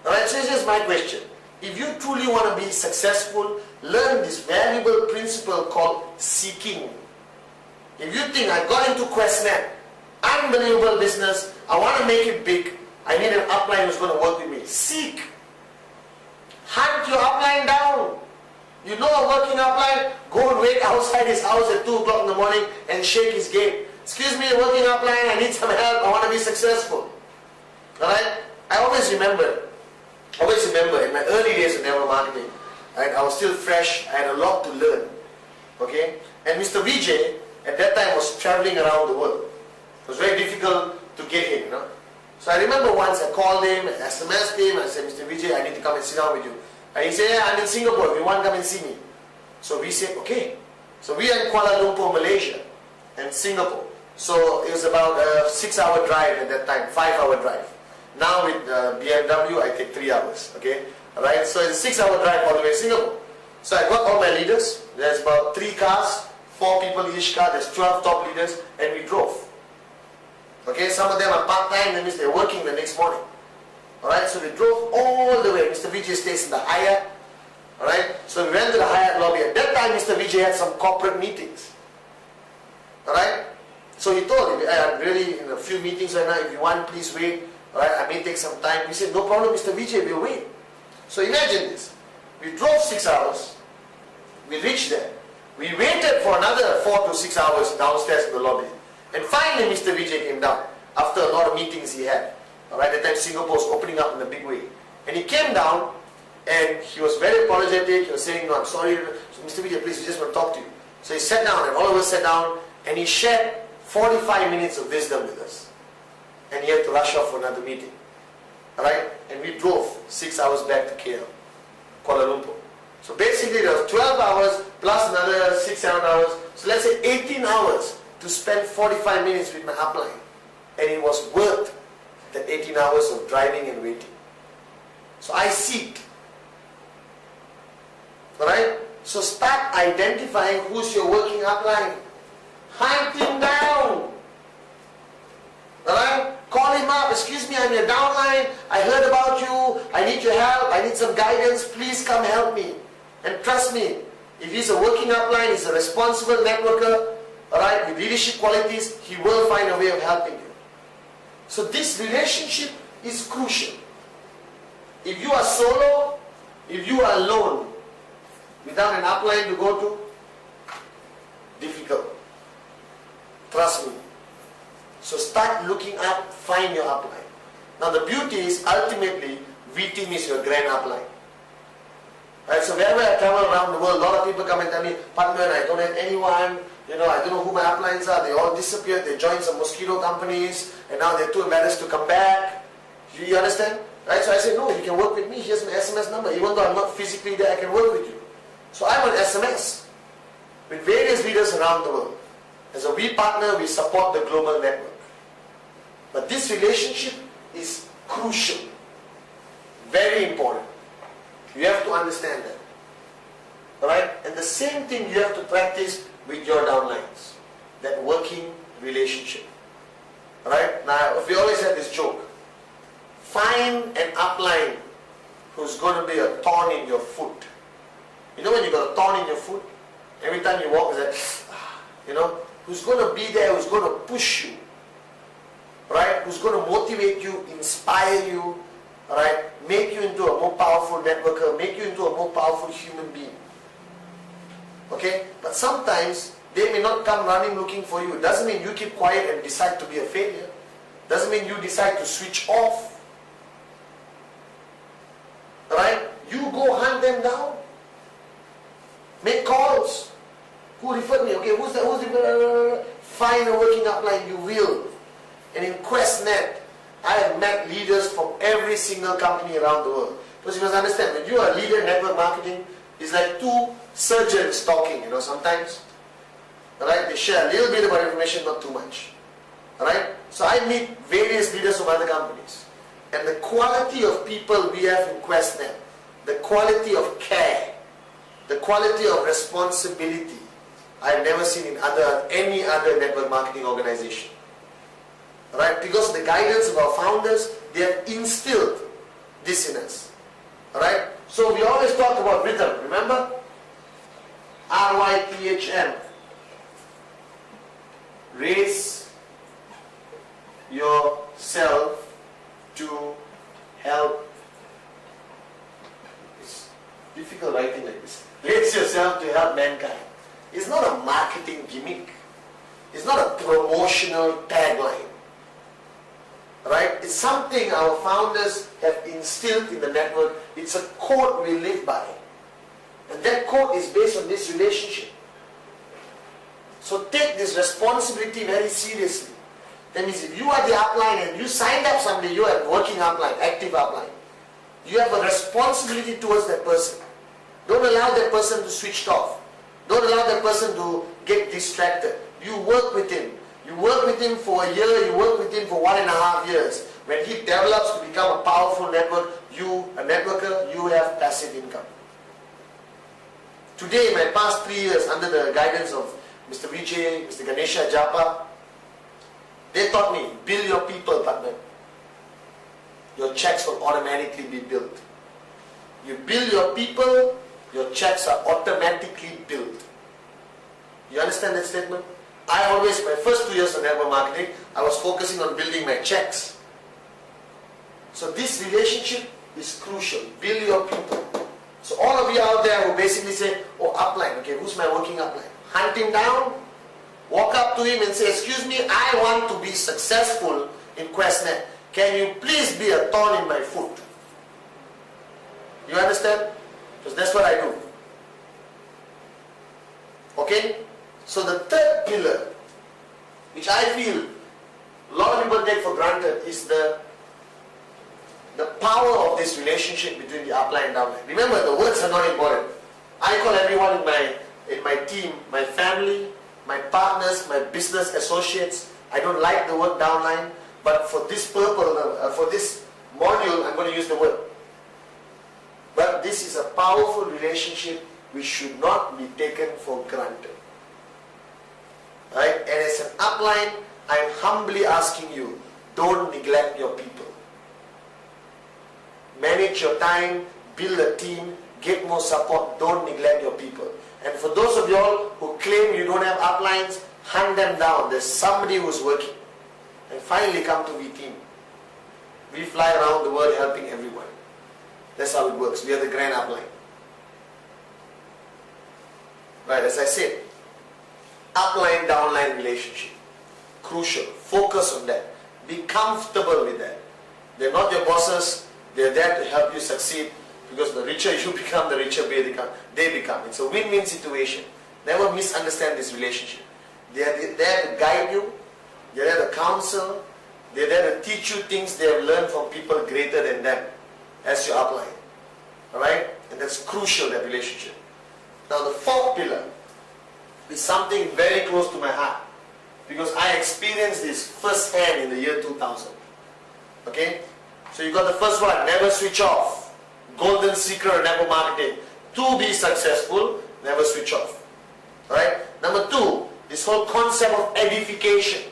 Alright, so here's my question. If you truly want to be successful, learn this valuable principle called seeking. If you think, I got into QuestNet, unbelievable business, I want to make it big, I need an upline who's going to work with me. Seek. Hunt your upline down. You know a working upline? Go and wait outside his house at 2 o'clock in the morning and shake his gate. Excuse me, working upline, I need some help, I want to be successful. Alright? I always remember in my early days of network marketing, right, I was still fresh, I had a lot to learn. Okay? And Mr. Vijay at that time was traveling around the world. It was very difficult to get him, you know. So I remember once I called him, I SMS'd him, I said, Mr. Vijay, I need to come and sit down with you. And he said, yeah, I'm in Singapore, if you want to come and see me. So we said, okay. So we are in Kuala Lumpur, Malaysia, and Singapore. So it was about a 6-hour drive at that time, 5-hour drive. Now with BMW, I take 3 hours, okay? Alright, so it's a 6-hour drive all the way to Singapore. So I got all my leaders, there's about 3 cars, 4 people each car, there's 12 top leaders, and we drove. Okay, some of them are part-time, that means they're working the next morning. Alright, so we drove all the way. Mr. Vijay stays in the Hyatt. Alright, so we went to the Hyatt lobby. At that time, Mr. Vijay had some corporate meetings. Alright, so he told him, I'm really in a few meetings right now, if you want, please wait. Alright, I may take some time. We said, no problem, Mr. Vijay, we'll wait. So imagine this. We drove 6 hours. We reached there. We waited for another 4 to 6 hours downstairs in the lobby. And finally, Mr. Vijay came down after a lot of meetings he had. Alright, at that time Singapore was opening up in a big way. And he came down and he was very apologetic. He was saying, no, I'm sorry. So, Mr. Vijay, please, we just want to talk to you. So he sat down and all of us sat down and he shared 45 minutes of wisdom with us. And he had to rush off for another meeting. Alright? And we drove 6 hours back to KL, Kuala Lumpur. So basically there was 12 hours plus another 6-7 hours. So let's say 18 hours to spend 45 minutes with my upline. And it was worth that 18 hours of driving and waiting. So I seek. Alright? So start identifying who's your working upline. Hunt him down. Alright? Call him up. Excuse me, I'm your downline. I heard about you. I need your help. I need some guidance. Please come help me. And trust me, if he's a working upline, he's a responsible networker, alright, with leadership qualities, he will find a way of helping you. So this relationship is crucial. If you are solo, if you are alone, without an upline to go to, difficult. Trust me. So start looking up, find your upline. Now the beauty is, ultimately, V-Team is your grand upline. Right, so wherever I travel around the world, a lot of people come and tell me, Bاتman, I don't have anyone, you know, I don't know who my uplines are, they all disappeared, they joined some mosquito companies, and now they're too embarrassed to come back. You understand? Right, so I say, no, you can work with me, here's my SMS number, even though I'm not physically there, I can work with you. So I'm on SMS with various leaders around the world. As a V partner, we support the global network. But this relationship is crucial, very important. You have to understand that. Alright? And the same thing you have to practice with your downlines. That working relationship. Right? Now, we always have this joke. Find an upline who's going to be a thorn in your foot. You know when you got a thorn in your foot? Every time you walk, it's like, you know, who's going to be there, who's going to push you. Right? Who's going to motivate you, inspire you, right? Make you into a more powerful networker, make you into a more powerful human being. Okay? But sometimes they may not come running looking for you. It doesn't mean you keep quiet and decide to be a failure. Doesn't mean you decide to switch off. Right? You go hunt them down. Make calls. Who referred me? Okay, who's the find a working upline, you will. And in QuestNet, I have met leaders from every single company around the world. Because you must understand, when you are a leader in network marketing, it's like two surgeons talking, you know, sometimes. Right? They share a little bit about information, not too much. Right? So I meet various leaders from other companies. And the quality of people we have in QuestNet, the quality of care, the quality of responsibility, I've never seen in any other network marketing organization. Right? Because of the guidance of our founders, they have instilled this in us. Right? So we always talk about rhythm, remember? RYTHM. Raise yourself to help. It's difficult writing like this. Raise yourself to help mankind. It's not a marketing gimmick. It's not a promotional tagline. Right? It's something our founders have instilled in the network. It's a code we live by. And that code is based on this relationship. So take this responsibility very seriously. That means if you are the upline and you signed up somebody, you are working upline, active upline. You have a responsibility towards that person. Don't allow that person to switch off. Don't allow that person to get distracted. You work with him. You work with him for a year, you work with him for 1.5 years. When he develops to become a powerful network, you, a networker, you have passive income. Today, in my past 3 years, under the guidance of Mr. Vijay, Mr. Ganesha Japa, they taught me, bill your people, Bhatman. Your checks will automatically be billed. You bill your people, your checks are automatically billed. You understand that statement? I always, my first 2 years of network marketing, I was focusing on building my checks. So this relationship is crucial. Build your people. So all of you out there who basically say, oh, upline, okay, who's my working upline? Hunt him down, walk up to him and say, excuse me, I want to be successful in QuestNet. Can you please be a thorn in my foot? You understand? Because that's what I do. Okay? So the third pillar, which I feel a lot of people take for granted, is the power of this relationship between the upline and downline. Remember, the words are not important. I call everyone in my team, my family, my partners, my business associates. I don't like the word downline, but for this purpose, for this module, I'm going to use the word. But this is a powerful relationship which should not be taken for granted. Right? And as an upline, I am humbly asking you, don't neglect your people. Manage your time, build a team, get more support, don't neglect your people. And for those of you all who claim you don't have uplines, hunt them down. There's somebody who's working. And finally come to V-Team. We fly around the world helping everyone. That's how it works. We are the grand upline. Right, as I said, upline-downline relationship. Crucial. Focus on that. Be comfortable with that. They're not your bosses. They're there to help you succeed, because the richer you become, the richer they become. It's a win-win situation. Never misunderstand this relationship. They're there to guide you. They're there to counsel. They're there to teach you things they have learned from people greater than them as your upline. Alright? And that's crucial, that relationship. Now the fourth pillar is something very close to my heart, because I experienced this firsthand in the year 2000. Okay? So you got the first one, never switch off. Golden secret of network marketing. To be successful, never switch off. Alright? Number two, this whole concept of edification,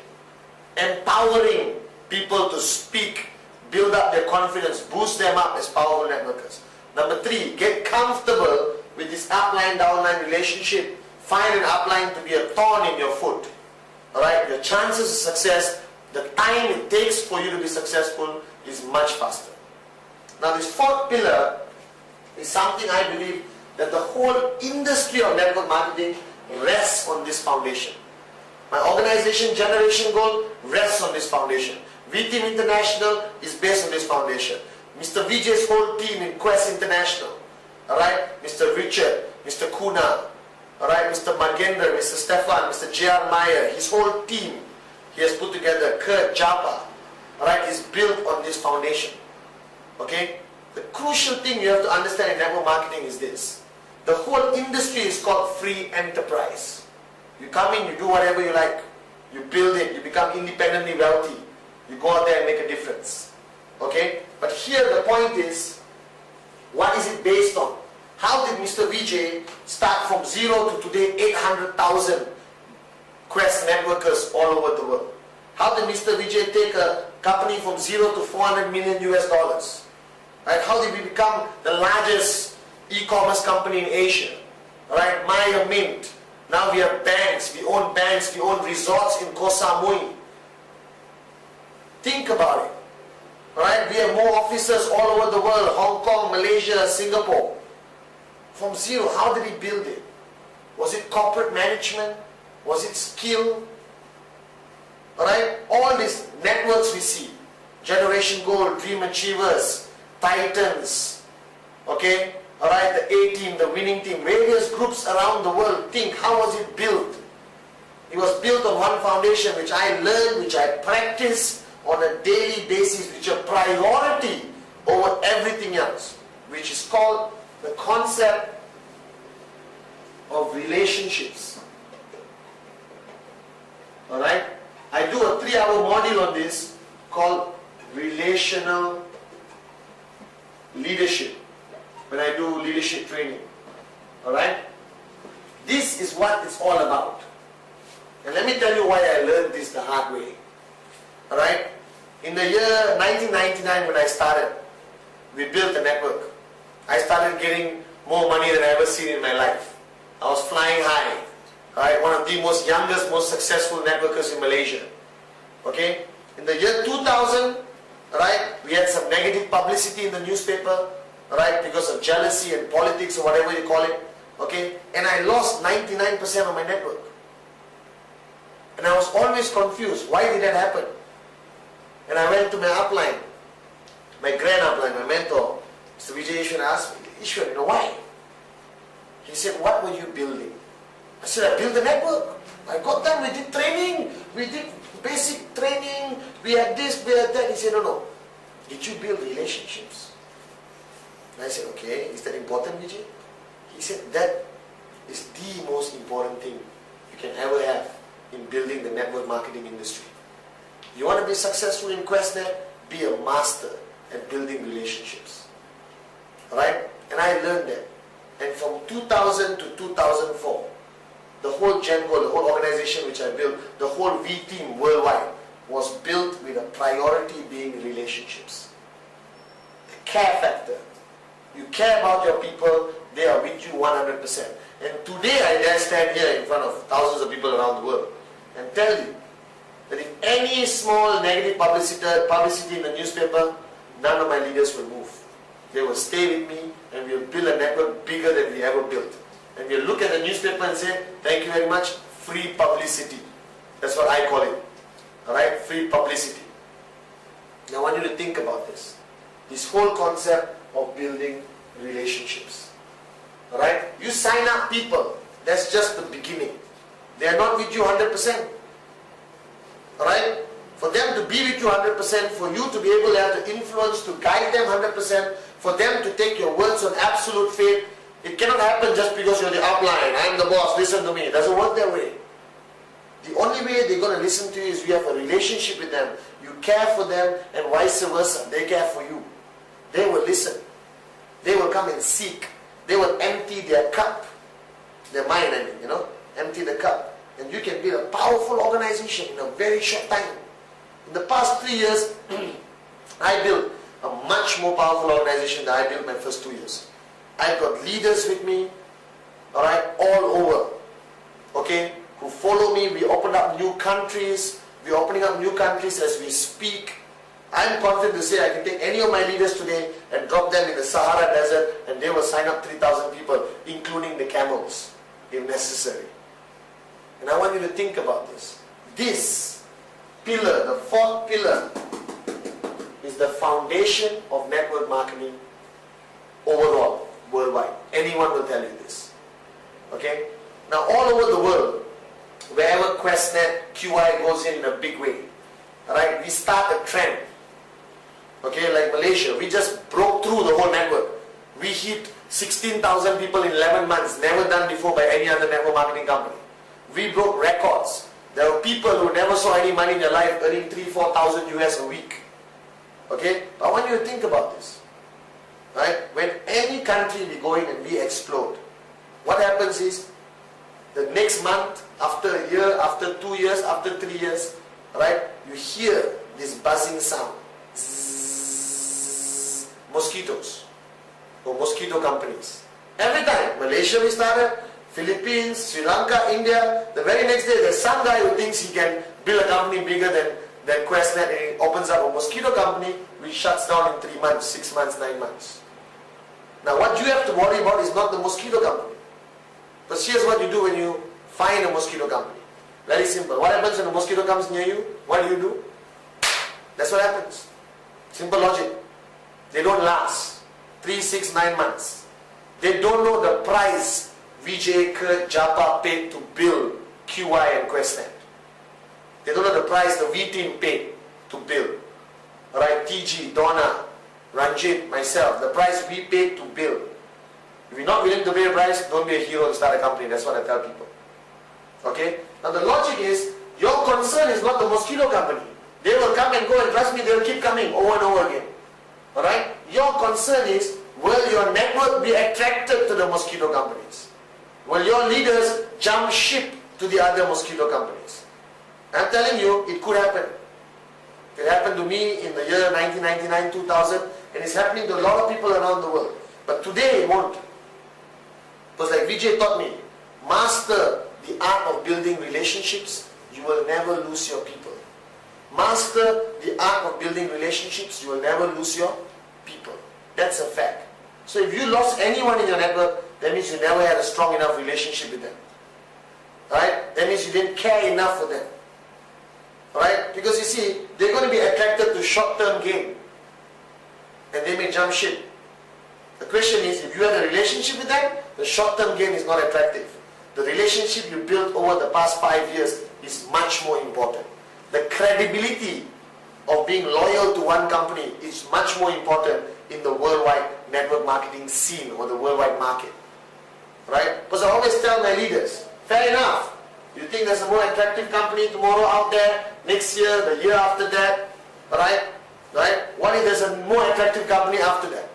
empowering people to speak, build up their confidence, boost them up as powerful networkers. Number 3, get comfortable with this upline downline relationship. Find an upline to be a thorn in your foot. Alright, your chances of success, the time it takes for you to be successful is much faster. Now this 4th pillar is something I believe that the whole industry of network marketing rests on this foundation. My organization Generation Goal rests on this foundation. V-Team International is based on this foundation. Mr. Vijay's whole team in Quest International. Alright, Mr. Richard, Mr. Kuna, alright, Mr. Margender, Mr. Stefan, Mr. J.R. Meyer, his whole team, he has put together, Kurt Japa, alright, is built on this foundation. Okay? The crucial thing you have to understand in network marketing is this. The whole industry is called free enterprise. You come in, you do whatever you like. You build it, you become independently wealthy. You go out there and make a difference. Okay? But here the point is, what is it based on? How did Mr. Vijay start from 0 to today 800,000 Quest networkers all over the world? How did Mr. Vijay take a company from 0 to 400 million US dollars? Right? How did we become the largest e-commerce company in Asia? Right? Maya Mint. Now we have banks, we own resorts in Koh Samui. Think about it. Right? We have more offices all over the world, Hong Kong, Malaysia, Singapore. From 0, how did he build it? Was it corporate management? Was it skill? Alright? All these networks we see, Generation Gold, Dream Achievers, Titans, okay? Alright, the A-team, the winning team, various groups around the world. Think, how was it built? It was built on one foundation which I learned, which I practice on a daily basis, which is a priority over everything else, which is called the concept of relationships. Alright? I do a 3-hour module on this called relational leadership when I do leadership training. Alright? This is what it's all about. And let me tell you why I learned this the hard way. Alright? In the year 1999 when I started, we built a network. I started getting more money than I ever seen in my life. I was flying high. Alright? One of the most youngest, most successful networkers in Malaysia. Okay? In the year 2000, right, we had some negative publicity in the newspaper, right, because of jealousy and politics or whatever you call it. Okay? And I lost 99% of my network. And I was always confused. Why did that happen? And I went to my upline, my grand upline, my mentor, Mr. Vijay Ishwan, asked me, Ishwan, you know why? He said, what were you building? I said, I built a network. I got done, we did training, we did basic training, we had this, we had that. He said, no. Did you build relationships? And I said, okay, is that important, Vijay? He said, that is the most important thing you can ever have in building the network marketing industry. You want to be successful in QuestNet? Be a master at building relationships. Alright? And I learned that. And from 2000 to 2004, the whole GenGo, the whole organization which I built, the whole V-Team worldwide was built with a priority being relationships. The care factor. You care about your people, they are with you 100%. And today I dare stand here in front of thousands of people around the world and tell you that if any small negative publicity in the newspaper, none of my leaders will move. They will stay with me and we will build a network bigger than we ever built. And we'll look at the newspaper and say, thank you very much, free publicity. That's what I call it. Alright, free publicity. Now I want you to think about this. This whole concept of building relationships. Alright, you sign up people, that's just the beginning. They are not with you 100%. Alright, for them to be with you 100%, for you to be able to have the influence to guide them 100%, for them to take your words on absolute faith. It cannot happen just because you're the upline. I'm the boss, listen to me. It doesn't work that way. The only way they're going to listen to you is you have a relationship with them. You care for them and vice versa. They care for you. They will listen. They will come and seek. They will empty their cup. Their mind, I mean, empty the cup. And you can build a powerful organization in a very short time. In the past 3 years, I built a much more powerful organization than I built my first 2 years. I've got leaders with me, alright, all over, okay, who follow me. We opened up new countries. We're opening up new countries as we speak. I'm confident to say I can take any of my leaders today and drop them in the Sahara Desert and they will sign up 3,000 people, including the camels, if necessary. And I want you to think about this. This pillar, the fourth pillar, is the foundation of network marketing overall, worldwide. Anyone will tell you this. Okay? Now all over the world, wherever QuestNet, QI goes in a big way, alright, we start a trend. Okay, like Malaysia, we just broke through the whole network. We hit 16,000 people in 11 months, never done before by any other network marketing company. We broke records. There were people who never saw any money in their life earning 3,000-4,000 US a week. Okay, I want you to think about this. Right? When any country we go in and we explode, what happens is, the next month, after a year, after 2 years, after 3 years, right, you hear this buzzing sound. Zzz, mosquitoes, or mosquito companies. Every time, Malaysia we started, Philippines, Sri Lanka, India, the very next day there's some guy who thinks he can build a company bigger than QuestNet, and he opens up a mosquito company which shuts down in 3 months, 6 months, 9 months. Now what you have to worry about is not the mosquito company. But here's what you do when you find a mosquito company. Very simple. What happens when a mosquito comes near you? What do? That's what happens. Simple logic. They don't last 3, 6, 9 months. They don't know the price Vijay, Kurt, Japa paid to build QI and QuestNet. They don't know the price the V team paid to build. Alright, TG, Donna, Ranjit, myself, the price we paid to build. If you're not willing to pay a price, don't be a hero and start a company. That's what I tell people. Okay? Now the logic is, your concern is not the mosquito company. They will come and go, and trust me, they will keep coming over and over again. Alright? Your concern is, will your network be attracted to the mosquito companies? Will your leaders jump ship to the other mosquito companies? I'm telling you, it could happen. It happened to me in the year 1999, 2000, and it's happening to a lot of people around the world. But today it won't. Because like Vijay taught me, master the art of building relationships, you will never lose your people. Master the art of building relationships, you will never lose your people. That's a fact. So if you lost anyone in your network, that means you never had a strong enough relationship with them. Right? That means you didn't care enough for them. Right? Because you see, they're going to be attracted to short-term gain. And they may jump ship. The question is, if you have a relationship with them, the short-term gain is not attractive. The relationship you built over the past 5 years is much more important. The credibility of being loyal to one company is much more important in the worldwide network marketing scene or the worldwide market. Right? Because I always tell my leaders, fair enough. You think there's a more attractive company tomorrow out there, next year, the year after that, right? Right? What if there's a more attractive company after that?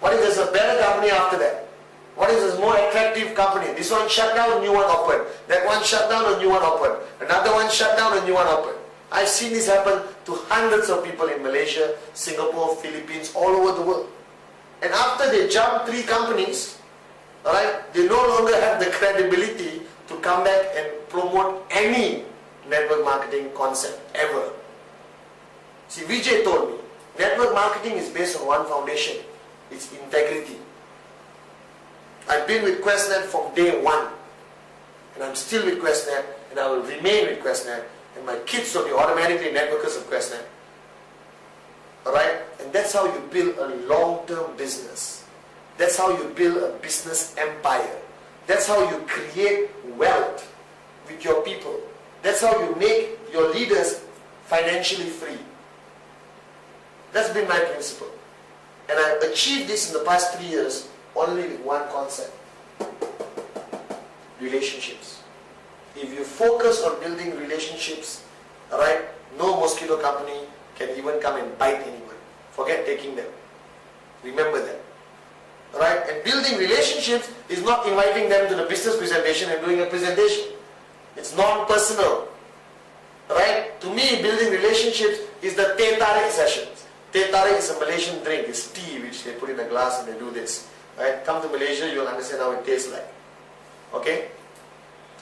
What if there's a better company after that? What if there's a more attractive company? This one shut down, a new one open. That one shut down, a new one open. Another one shut down, a new one open. I've seen this happen to hundreds of people in Malaysia, Singapore, Philippines, all over the world. And after they jump 3 companies, alright, they no longer have the credibility to come back and promote any network marketing concept ever. See, Vijay told me, network marketing is based on one foundation. It's integrity. I've been with QuestNet from day 1. And I'm still with QuestNet, and I will remain with QuestNet, and my kids will be automatically networkers of QuestNet. Alright? And that's how you build a long-term business. That's how you build a business empire. That's how you create wealth with your people. That's how you make your leaders financially free. That's been my principle. And I've achieved this in the past 3 years only with one concept. Relationships. If you focus on building relationships, alright, no mosquito company can even come and bite anyone. Forget taking them. Remember that. Alright? And building relationships is not inviting them to the business presentation and doing a presentation. It's non-personal. Right? To me, building relationships is the teh tarik sessions. Teh tarik is a Malaysian drink. It's tea which they put in a glass and they do this. Right? Come to Malaysia, you'll understand how it tastes like. Okay?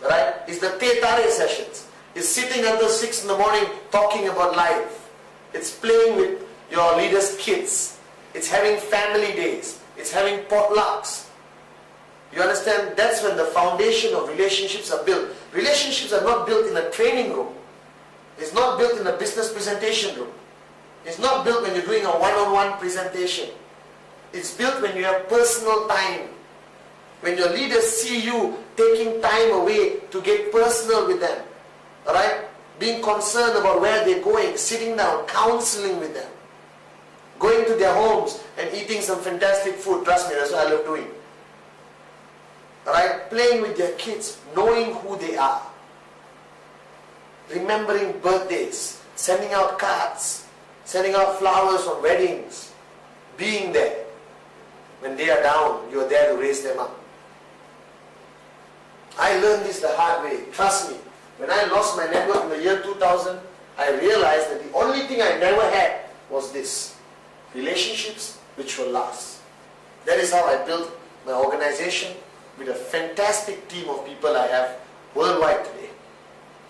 Right? It's the teh tarik sessions. It's sitting until 6 in the morning talking about life. It's playing with your leader's kids. It's having family days. It's having potlucks. You understand? That's when the foundation of relationships are built. Relationships are not built in a training room. It's not built in a business presentation room. It's not built when you're doing a one-on-one presentation. It's built when you have personal time. When your leaders see you taking time away to get personal with them. Alright? Being concerned about where they're going, sitting down, counseling with them. Going to their homes and eating some fantastic food. Trust me, that's what I love doing. Alright? Playing with their kids, knowing who they are. Remembering birthdays, sending out cards, sending out flowers on weddings, being there. When they are down, you're there to raise them up. I learned this the hard way. Trust me. When I lost my network in the year 2000, I realized that the only thing I never had was this. Relationships which will last. That is how I built my organization with a fantastic team of people I have worldwide today.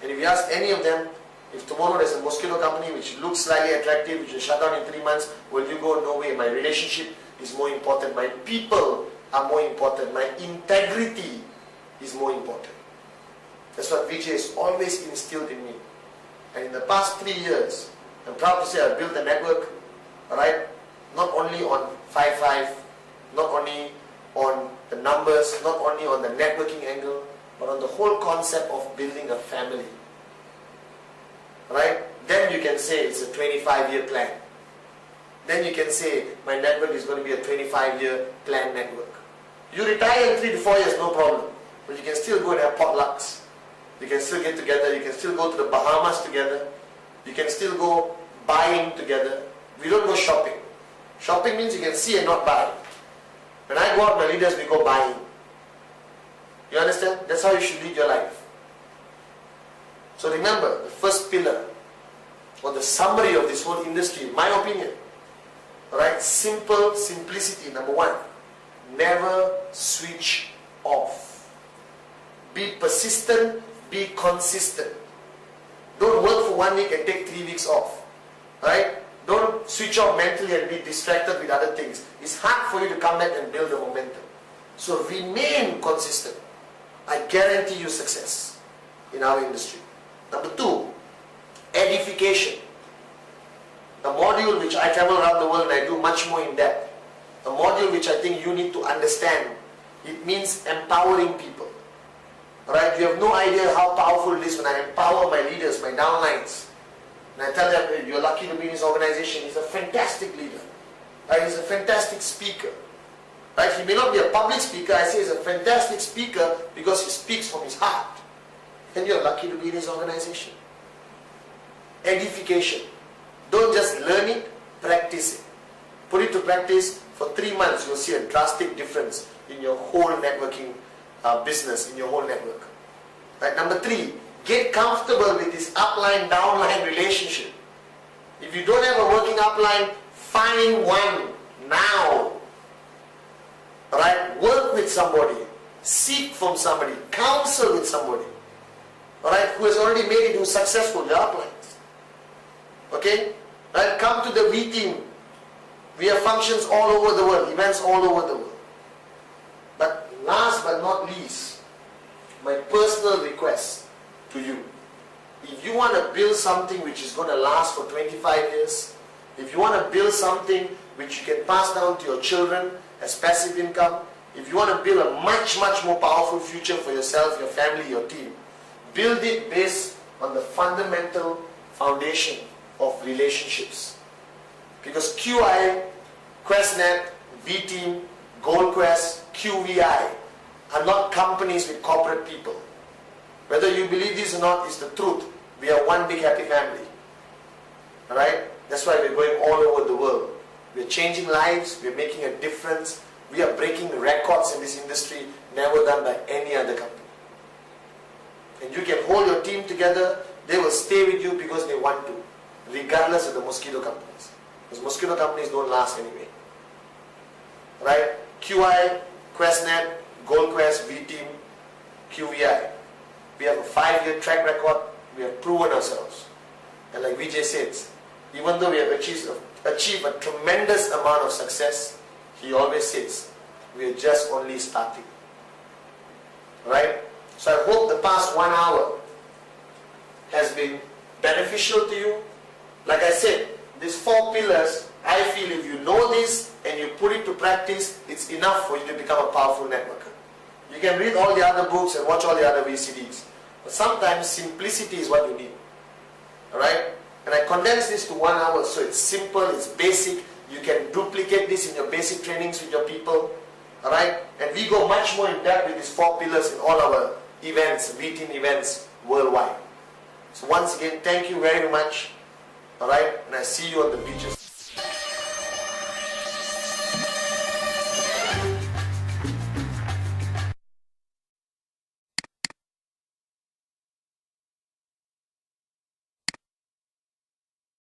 And if you ask any of them, if tomorrow there's a mosquito company which looks slightly attractive, which will shut down in 3 months, will you go? No way. My relationship is more important. My people are more important. My integrity is more important. That's what Vijay has always instilled in me. And in the past 3 years, I'm proud to say I've built a network, alright, not only on 5-5, not only on the numbers, not only on the networking angle, but on the whole concept of building a family. Right? Then you can say it's a 25-year plan. Then you can say my network is going to be a 25-year plan network. You retire in 3 to 4 years, no problem. But you can still go and have potlucks. You can still get together. You can still go to the Bahamas together. You can still go buying together. We don't go shopping. Shopping means you can see and not buy. When I go out with my leaders, we go buying. You understand? That's how you should lead your life. So remember, the first pillar, or the summary of this whole industry, in my opinion, alright, simple, simplicity, number 1. Never switch off. Be persistent, be consistent. Don't work for 1 week and take 3 weeks off. Right? Don't switch off mentally and be distracted with other things. It's hard for you to come back and build the momentum. So remain consistent. I guarantee you success in our industry. Number 2, edification. A module which I travel around the world and I do much more in depth. A module which I think you need to understand. It means empowering people. Alright, you have no idea how powerful it is when I empower my leaders, my downlines. And I tell them, hey, you're lucky to be in his organization. He's a fantastic leader. Right? He's a fantastic speaker. Right? He may not be a public speaker. I say he's a fantastic speaker because he speaks from his heart. And you're lucky to be in his organization. Edification. Don't just learn it, practice it. Put it to practice for 3 months. You'll see a drastic difference in your whole networking business, in your whole network. Right? Number 3, get comfortable with this upline, downline relationship. If you don't have a working upline, find one now. Alright? Work with somebody. Seek from somebody. Counsel with somebody. Alright? Who has already made it, who's successful, the uplines. Okay? Right? Come to the V team. We have functions all over the world, events all over the world. But last but not least, my personal request to you. If you want to build something which is going to last for 25 years, if you want to build something which you can pass down to your children as passive income, if you want to build a much, much more powerful future for yourself, your family, your team, build it based on the fundamental foundation of relationships. Because QI, QuestNet, V-Team, GoldQuest, QVI are not companies with corporate people. Whether you believe this or not is the truth. We are one big happy family. Alright? That's why we're going all over the world. We're changing lives, we're making a difference. We are breaking records in this industry never done by any other company. and you can hold your team together, they will stay with you because they want to, regardless of the mosquito companies. Because mosquito companies don't last anyway. Right? QI, QuestNet, GoldQuest, VTeam, QVI. We have a 5-year track record. We have proven ourselves. And like Vijay says, even though we have achieved a tremendous amount of success, he always says, we are just only starting. Right? So I hope the past 1 hour has been beneficial to you. Like I said, these 4 pillars, I feel if you know this and you put it to practice, it's enough for you to become a powerful networker. You can read all the other books and watch all the other VCDs. But sometimes simplicity is what you need. Alright? And I condense this to 1 hour so it's simple, it's basic. You can duplicate this in your basic trainings with your people. Alright? And we go much more in depth with these 4 pillars in all our events, VTeam events worldwide. So once again, thank you very much. Alright? And I see you on the beaches.